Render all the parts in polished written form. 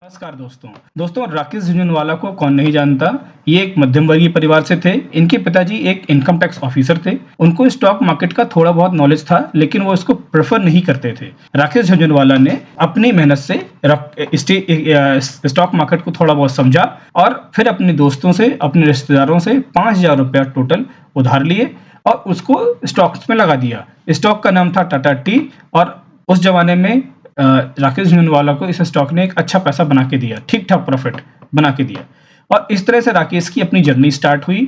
नमस्कार दोस्तों राकेश झुनझुनवाला को कौन नहीं जानता। ये एक मध्यम वर्गीय परिवार से थे। इनके पिताजी एक इनकम टैक्स ऑफिसर थे। उनको स्टॉक मार्केट का थोड़ा बहुत नॉलेज था, लेकिन वो इसको प्रेफर नहीं करते थे। राकेश झुनझुनवाला ने अपनी मेहनत से स्टॉक मार्केट को थोड़ा बहुत समझा और फिर अपने दोस्तों से, अपने रिश्तेदारों से 5,000 रुपया टोटल उधार लिए और उसको स्टॉक्स में लगा दिया। स्टॉक का नाम था टाटा टी और उस जमाने में राकेश झुनझुनवाला को इस स्टॉक ने एक अच्छा पैसा बना के दिया, ठीक ठाक प्रॉफिट बना के दिया। और इस तरह से राकेश की अपनी जर्नी स्टार्ट हुई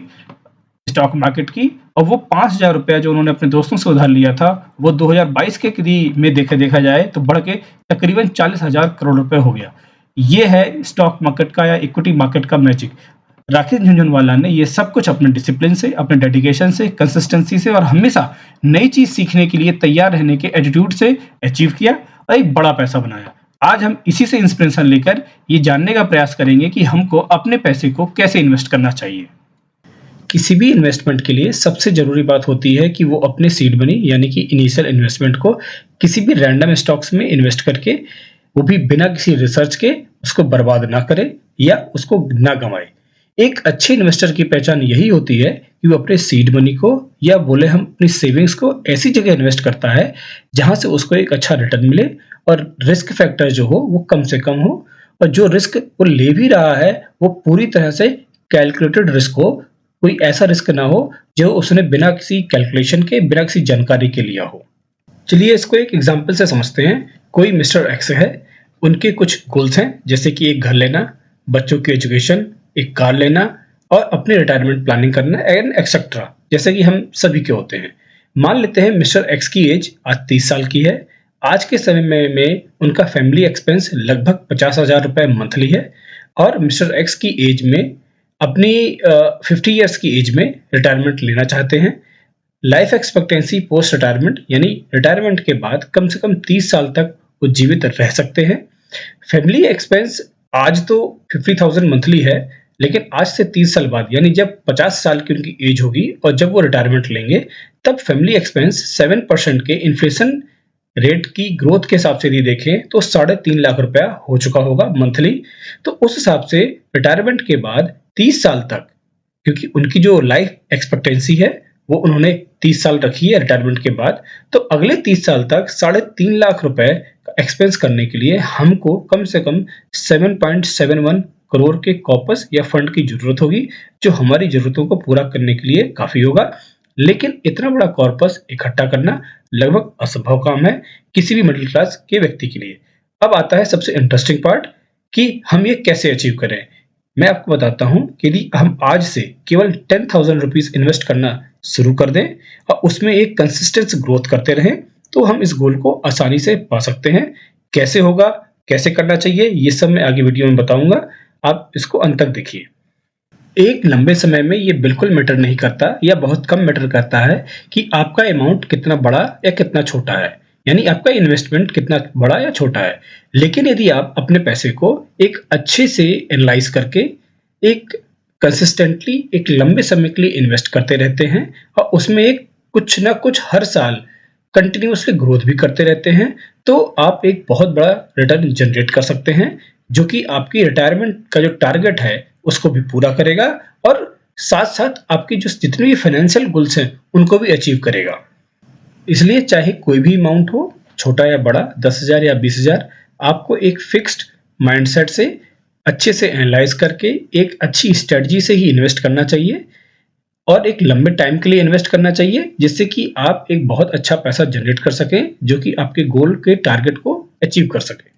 स्टॉक मार्केट की। और वो 5,000 रुपया जो उन्होंने अपने दोस्तों से उधार लिया था, वो 2022 के में देखा जाए तो बढ़ के तकरीबन 40,000 करोड़ रुपए हो गया। ये है स्टॉक मार्केट का या इक्विटी मार्केट का मैजिक। राकेश झुनझुनवाला ने ये सब कुछ अपने डिसिप्लिन से, अपने डेडिकेशन से, कंसिस्टेंसी से और हमेशा नई चीज सीखने के लिए तैयार रहने के एटीट्यूड से अचीव किया और एक बड़ा पैसा बनाया। आज हम इसी से इंस्पिरेशन लेकर ये जानने का प्रयास करेंगे कि हमको अपने पैसे को कैसे इन्वेस्ट करना चाहिए। किसी भी इन्वेस्टमेंट के लिए सबसे जरूरी बात होती है कि वो अपने सीड मनी यानी कि इनिशियल इन्वेस्टमेंट को किसी भी रैंडम स्टॉक्स में इन्वेस्ट करके, वो भी बिना किसी रिसर्च के, उसको बर्बाद ना करे या उसको ना गंवाए। एक अच्छे इन्वेस्टर की पहचान यही होती है कि वो अपने सीड मनी को या बोले हम अपनी सेविंग्स को ऐसी जगह इन्वेस्ट करता है जहां से उसको एक अच्छा रिटर्न मिले और रिस्क फैक्टर जो हो वो कम से कम हो, और जो रिस्क वो ले भी रहा है वो पूरी तरह से कैलकुलेटेड रिस्क हो। कोई ऐसा रिस्क ना हो जो उसने बिना किसी कैलकुलेशन के, बिना किसी जानकारी के लिया हो। चलिए इसको एक एग्जाम्पल से समझते हैं। कोई मिस्टर एक्स है, उनके कुछ गोल्स हैं, जैसे कि एक घर लेना, बच्चों की एजुकेशन, एक कार लेना और अपनी रिटायरमेंट प्लानिंग करना एंड एक्सेट्रा, जैसे कि हम सभी के होते हैं। मान लेते हैं मिस्टर एक्स की एज आज 30 साल की है। आज के समय में उनका फैमिली एक्सपेंस लगभग 50,000 रुपए मंथली है और मिस्टर एक्स की एज में अपनी 50 ईयर्स की एज में रिटायरमेंट लेना चाहते हैं। लाइफ एक्सपेक्टेंसी पोस्ट रिटायरमेंट यानी रिटायरमेंट के बाद कम से कम 30 साल तक वो जीवित रह सकते हैं। फैमिली एक्सपेंस आज तो 50,000 मंथली है, लेकिन आज से 30 साल बाद यानी जब 50 साल की उनकी एज होगी और जब वो रिटायरमेंट लेंगे, तब फैमिली एक्सपेंस 7% के इन्फ्लेशन रेट की ग्रोथ के हिसाब से यदि देखें तो 3.5 लाख रुपया हो चुका होगा मंथली। तो उस हिसाब से रिटायरमेंट के बाद 30 साल तक, क्योंकि उनकी जो लाइफ एक्सपेक्टेंसी है वो उन्होंने 30 साल रखी है रिटायरमेंट के बाद, तो अगले 30 साल तक 3.5 लाख रुपए का एक्सपेंस करने के लिए हमको कम से कम 7.71 करोड़ के कॉर्पस या फंड की जरूरत होगी, जो हमारी जरूरतों को पूरा करने के लिए काफी होगा। लेकिन इतना बड़ा कॉर्पस इकट्ठा करना लगभग असंभव काम है किसी भी मिडिल क्लास के व्यक्ति के लिए। अब आता है सबसे इंटरेस्टिंग पार्ट कि हम ये कैसे अचीव करें। मैं आपको बताता हूं कि यदि हम आज से केवल 10,000 रुपीज इन्वेस्ट करना शुरू कर दें और उसमें एक कंसिस्टेंट ग्रोथ करते रहें, तो हम इस गोल को आसानी से पा सकते हैं। कैसे होगा, कैसे करना चाहिए, ये सब मैं आगे वीडियो में बताऊंगा। आप इसको अंत तक देखिए। एक लंबे समय में ये बिल्कुल मैटर नहीं करता या बहुत कम मैटर करता है कि आपका अमाउंट कितना बड़ा या कितना छोटा है, यानी आपका इन्वेस्टमेंट कितना बड़ा या छोटा है। लेकिन यदि आप अपने पैसे को एक अच्छे से एनालाइज करके एक कंसिस्टेंटली एक लंबे समय के लिए इन्वेस्ट करते रहते हैं और उसमें एक कुछ ना कुछ हर साल कंटिन्यूअसली ग्रोथ भी करते रहते हैं, तो आप एक बहुत बड़ा रिटर्न जनरेट कर सकते हैं, जो कि आपकी रिटायरमेंट का जो टारगेट है उसको भी पूरा करेगा और साथ साथ आपकी जो जितने भी फाइनेंशियल गोल्स हैं उनको भी अचीव करेगा। इसलिए चाहे कोई भी अमाउंट हो, छोटा या बड़ा, 10,000 या 20,000, आपको एक फिक्स्ड माइंडसेट से अच्छे से एनालाइज करके एक अच्छी स्ट्रेटजी से ही इन्वेस्ट करना चाहिए और एक लंबे टाइम के लिए इन्वेस्ट करना चाहिए, जिससे कि आप एक बहुत अच्छा पैसा जनरेट कर सकें, जो कि आपके गोल के टारगेट को अचीव कर सके।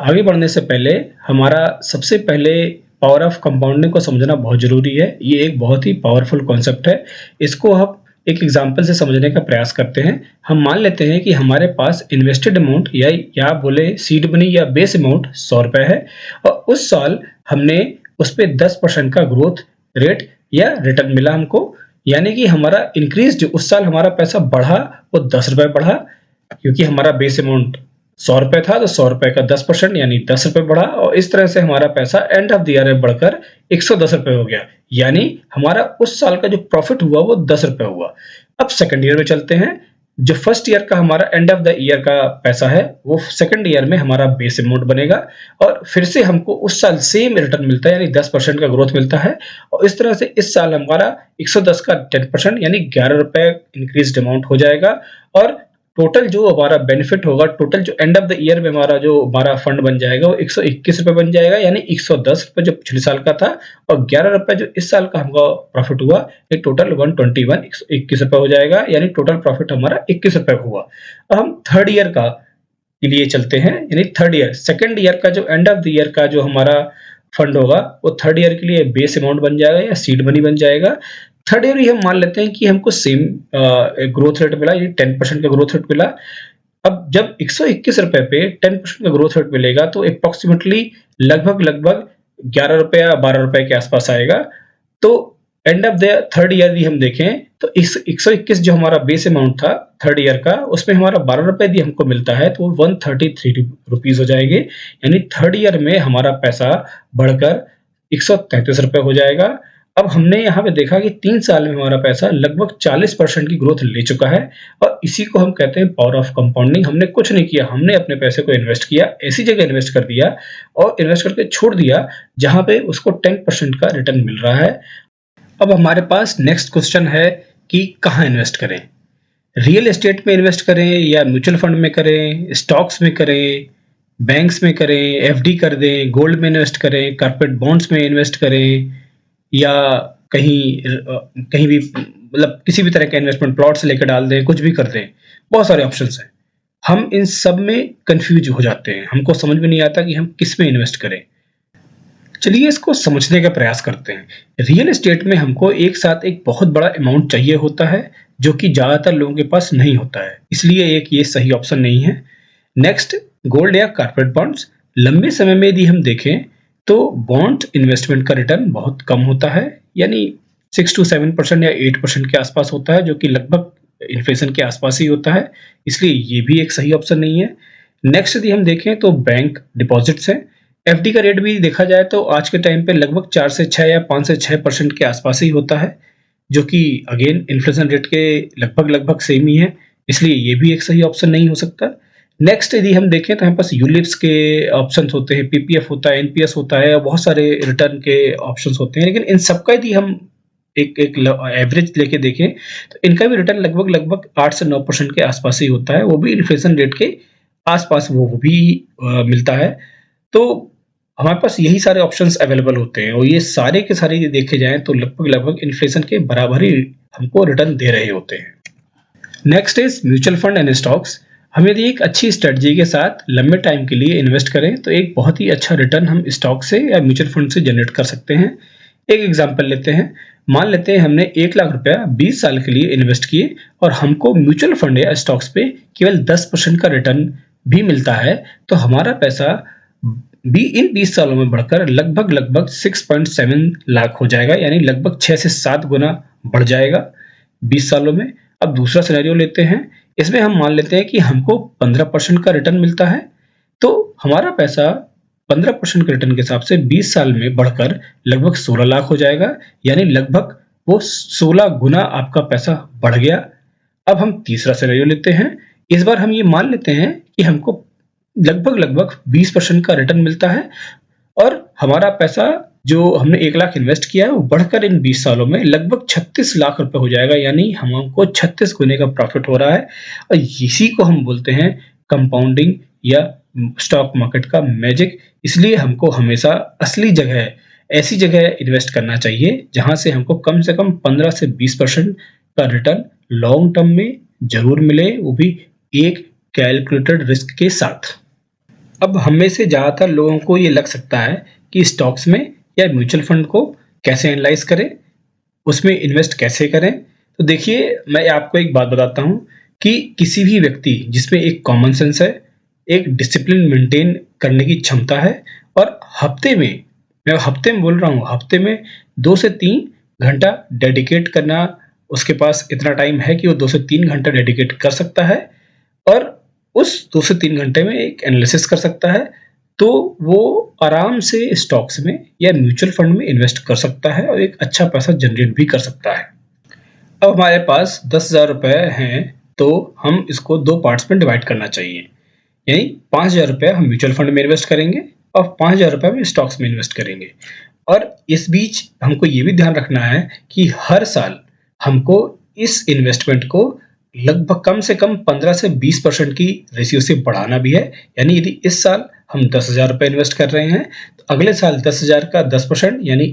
आगे बढ़ने से पहले हमारा सबसे पहले पावर ऑफ कंपाउंडिंग को समझना बहुत जरूरी है। ये एक बहुत ही पावरफुल कॉन्सेप्ट है। इसको हम एक एग्जांपल से समझने का प्रयास करते हैं। हम मान लेते हैं कि हमारे पास इन्वेस्टेड अमाउंट या बोले सीड मनी या बेस अमाउंट 100 रुपए है और उस साल हमने उस पर 10% का ग्रोथ रेट या रिटर्न मिला हमको, यानी कि हमारा इंक्रीज जो उस साल हमारा पैसा बढ़ा वो 10 रुपए बढ़ा, क्योंकि हमारा बेस अमाउंट 100 रुपए था तो 100 रुपए का 10% यानी 10 रुपए बढ़ा और इस तरह से हमारा पैसा एंड ऑफ द ईयर में बढ़कर 110 रुपए हो गया, यानी हमारा उस साल का जो प्रॉफिट हुआ वो 10 रुपए हुआ। अब सेकंड ईयर में चलते हैं। जो फर्स्ट ईयर का हमारा एंड ऑफ द ईयर का पैसा है वो सेकंड ईयर में हमारा बेस अमाउंट बनेगा और फिर से हमको उस साल सेम रिटर्न मिलता है, यानी 10% का ग्रोथ मिलता है। और इस तरह से इस साल हमारा 110 का 10% यानी 11 रुपए इंक्रीज अमाउंट हो जाएगा। और टोटल जो हमारा बेनिफिट होगा, टोटल जो एंड ऑफ द ईयर में हमारा फंड बन जाएगा वो 121 रुपए बन जाएगा, यानी 110 रुपए जो पिछले साल का था और 11 रुपए जो इस साल का हमको प्रॉफिट हुआ, ये टोटल 121 121 रुपए हो जाएगा, यानी टोटल प्रॉफिट हमारा 21 रुपए हुआ। अब हम थर्ड ईयर का के लिए चलते हैं, यानी थर्ड ईयर सेकंड ईयर का जो एंड ऑफ द ईयर का जो हमारा फंड होगा वो थर्ड ईयर के लिए बेस अमाउंट बन जाएगा या सीड मनी बन जाएगा। थर्ड ईयर ही हम मान लेते हैं कि हमको सेम ग्रोथ रेट मिला, यानी 10% का ग्रोथ रेट मिला। अब जब 121 रुपए पे 10% का ग्रोथ रेट मिलेगा तो अप्रोक्सीमेटली लगभग 11 रुपए या 12 रुपए के आसपास आएगा। तो end of the third year भी हम देखें तो इस 121 जो हमारा बेस अमाउंट था थर्ड ईयर का, उसमें हमारा 12 रुपए भी हमको मिलता है तो 133 रुपीज हो जाएंगे, यानी थर्ड ईयर में हमारा पैसा बढ़कर 133 रुपए हो जाएगा। अब हमने यहाँ पे देखा कि 3 साल में हमारा पैसा लगभग 40% की ग्रोथ ले चुका है और इसी को हम कहते हैं पावर ऑफ कंपाउंडिंग। हमने कुछ नहीं किया, हमने अपने पैसे को इन्वेस्ट किया, ऐसी जगह इन्वेस्ट कर दिया और इन्वेस्ट करके छोड़ दिया जहां पे उसको 10% का रिटर्न मिल रहा है। अब हमारे पास नेक्स्ट क्वेश्चन है कि कहाँ इन्वेस्ट करें, रियल एस्टेट में इन्वेस्ट करें या म्यूचुअल फंड में करें, स्टॉक्स में करें, बैंक्स में करें, एफडी कर दें, गोल्ड में इन्वेस्ट करें, कॉर्पोरेट बॉन्ड्स में इन्वेस्ट करें या कहीं भी मतलब किसी भी तरह का इन्वेस्टमेंट प्लॉट से लेकर डाल दें, कुछ भी कर दें। बहुत सारे ऑप्शंस हैं, हम इन सब में कंफ्यूज हो जाते हैं, हमको समझ में नहीं आता कि हम किस में इन्वेस्ट करें। चलिए इसको समझने का प्रयास करते हैं। रियल एस्टेट में हमको एक साथ एक बहुत बड़ा अमाउंट चाहिए होता है जो कि ज्यादातर लोगों के पास नहीं होता है, इसलिए एक ये सही ऑप्शन नहीं है। नेक्स्ट, गोल्ड या कॉर्पोरेट बॉन्ड्स। लंबे समय में यदि हम देखें तो बॉन्ड इन्वेस्टमेंट का रिटर्न बहुत कम होता है, यानी 6 to 7% या 8% के आसपास होता है, जो कि लगभग इन्फ्लेशन के आसपास ही होता है, इसलिए ये भी एक सही ऑप्शन नहीं है। नेक्स्ट यदि हम देखें तो बैंक डिपॉजिट्स हैं। एफडी का रेट भी देखा जाए तो आज के टाइम पे लगभग 4 से 6 या 5 से 6% के आसपास ही होता है, जो कि अगेन इन्फ्लेशन रेट के लगभग सेम ही है, इसलिए ये भी एक सही ऑप्शन नहीं हो सकता। नेक्स्ट यदि हम देखें तो हमारे पास यूलिप्स के ऑप्शंस होते हैं, पीपीएफ होता है, एनपीएस होता है, बहुत सारे रिटर्न के ऑप्शंस होते हैं, लेकिन इन सबका यदि हम एक एवरेज लेके देखें तो इनका भी रिटर्न लगभग 8 से 9% के आसपास ही होता है, वो भी इन्फ्लेशन रेट के आसपास वो भी मिलता है। तो हमारे पास यही सारे ऑप्शंस अवेलेबल होते हैं और ये सारे के सारे देखे जाएं तो लगभग इन्फ्लेशन के बराबर ही हमको रिटर्न दे रहे होते हैं। Next is mutual fund and stocks. हम यदि एक अच्छी स्ट्रेटजी के साथ लंबे टाइम के लिए इन्वेस्ट करें तो एक बहुत ही अच्छा रिटर्न हम स्टॉक से या म्यूचुअल फंड से जनरेट कर सकते हैं। एक एग्जांपल लेते हैं, मान लेते हैं हमने 1 लाख रुपया 20 साल के लिए इन्वेस्ट किए और हमको म्यूचुअल फंड या स्टॉक्स पे केवल 10% का रिटर्न भी मिलता है, तो हमारा पैसा भी इन 20 सालों में बढ़कर लगभग 6.7 लाख हो जाएगा, यानी लगभग 6 से 7 गुना बढ़ जाएगा 20 सालों में। अब दूसरा सिनेरियो लेते हैं, इसमें हम मान लेते हैं कि हमको 15% का रिटर्न मिलता है, तो हमारा पैसा 15% के रिटर्न के हिसाब से 20 साल में बढ़कर लगभग 16 लाख हो जाएगा, यानी लगभग वो 16 गुना आपका पैसा बढ़ गया। अब हम तीसरा सिनेरियो लेते हैं, इस बार हम ये मान लेते हैं कि हमको लगभग 20% का रिटर्न मिलता है और हमारा पैसा जो हमने 1 लाख इन्वेस्ट किया है वो बढ़कर इन 20 सालों में लगभग 36 लाख रुपए हो जाएगा, यानी हमको 36 गुने का प्रॉफिट हो रहा है। और इसी को हम बोलते हैं कंपाउंडिंग या स्टॉक मार्केट का मैजिक। इसलिए हमको हमेशा असली जगह, ऐसी जगह इन्वेस्ट करना चाहिए जहां से हमको कम से कम 15 से 20% का रिटर्न लॉन्ग टर्म में जरूर मिले, वो भी एक कैलकुलेटेड रिस्क के साथ। अब हम में से ज्यादातर लोगों को ये लग सकता है कि स्टॉक्स में या म्यूचुअल फंड को कैसे एनालाइज करें, उसमें इन्वेस्ट कैसे करें। तो देखिए, मैं आपको एक बात बताता हूं कि किसी भी व्यक्ति जिसमें एक कॉमन सेंस है, एक डिसिप्लिन मेंटेन करने की क्षमता है और हफ्ते में, मैं हफ्ते में बोल रहा हूँ, हफ्ते में 2 से 3 घंटा डेडिकेट करना, उसके पास इतना टाइम है कि वो 2 से 3 घंटा डेडिकेट कर सकता है और उस 2 से 3 घंटे में एक एनालिसिस कर सकता है, तो वो आराम से स्टॉक्स में या म्यूचुअल फंड में इन्वेस्ट कर सकता है और एक अच्छा पैसा जनरेट भी कर सकता है। अब हमारे पास 10,000 रुपए हैं तो हम इसको 2 पार्ट्स में डिवाइड करना चाहिए। यानी 5,000 रुपया हम म्यूचुअल फंड में इन्वेस्ट करेंगे और 5,000 रुपया हम स्टॉक्स में इन्वेस्ट करेंगे। और इस बीच हमको ये भी ध्यान रखना है कि हर साल हमको इस इन्वेस्टमेंट को लगभग कम से कम 15 से 20% की रेशियो से बढ़ाना भी है। यानी यदि इस साल हम 10,000 रुपये इन्वेस्ट कर रहे हैं तो अगले साल 10,000 का 10% यानी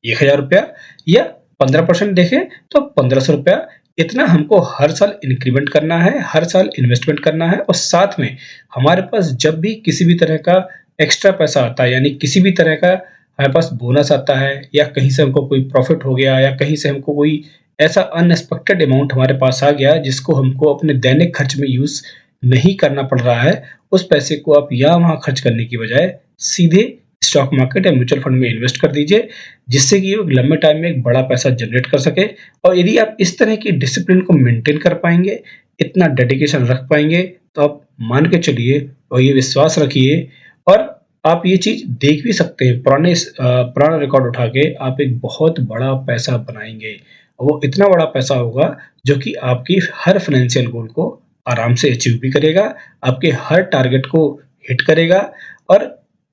1,000 रुपया, या 15% देखें तो 1,500 रुपया, इतना हमको हर साल इंक्रीमेंट करना है, हर साल इन्वेस्टमेंट करना है। और साथ में हमारे पास जब भी किसी भी तरह का एक्स्ट्रा पैसा आता है, यानी किसी भी तरह का हमारे पास बोनस आता है, या कहीं से हमको कोई प्रॉफिट हो गया, या कहीं से हमको कोई ऐसा अनएक्सपेक्टेड अमाउंट हमारे पास आ गया जिसको हमको अपने दैनिक खर्च में यूज नहीं करना पड़ रहा है, उस पैसे को आप यहाँ वहाँ खर्च करने की बजाय सीधे स्टॉक मार्केट या म्यूचुअल फंड में इन्वेस्ट कर दीजिए, जिससे कि वो लंबे टाइम में एक बड़ा पैसा जनरेट कर सके। और यदि आप इस तरह की डिसिप्लिन को मेंटेन कर पाएंगे, इतना डेडिकेशन रख पाएंगे, तो आप मान के चलिए और ये विश्वास रखिए, और आप ये चीज देख भी सकते हैं, पुराना रिकॉर्ड उठा के आप एक बहुत बड़ा पैसा बनाएंगे। वो इतना बड़ा पैसा होगा जो कि आपकी हर फाइनेंशियल गोल को आराम से अचीव भी करेगा, आपके हर टारगेट को हिट करेगा, और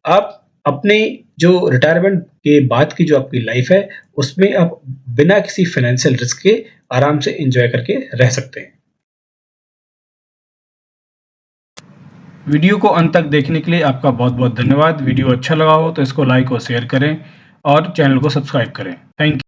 आप अपने जो रिटायरमेंट के बाद की जो आपकी लाइफ है उसमें आप बिना किसी फाइनेंशियल रिस्क के आराम से एंजॉय करके रह सकते हैं। वीडियो को अंत तक देखने के लिए आपका बहुत बहुत धन्यवाद। वीडियो अच्छा लगा हो तो इसको लाइक और शेयर करें और चैनल को सब्सक्राइब करें। Thank you.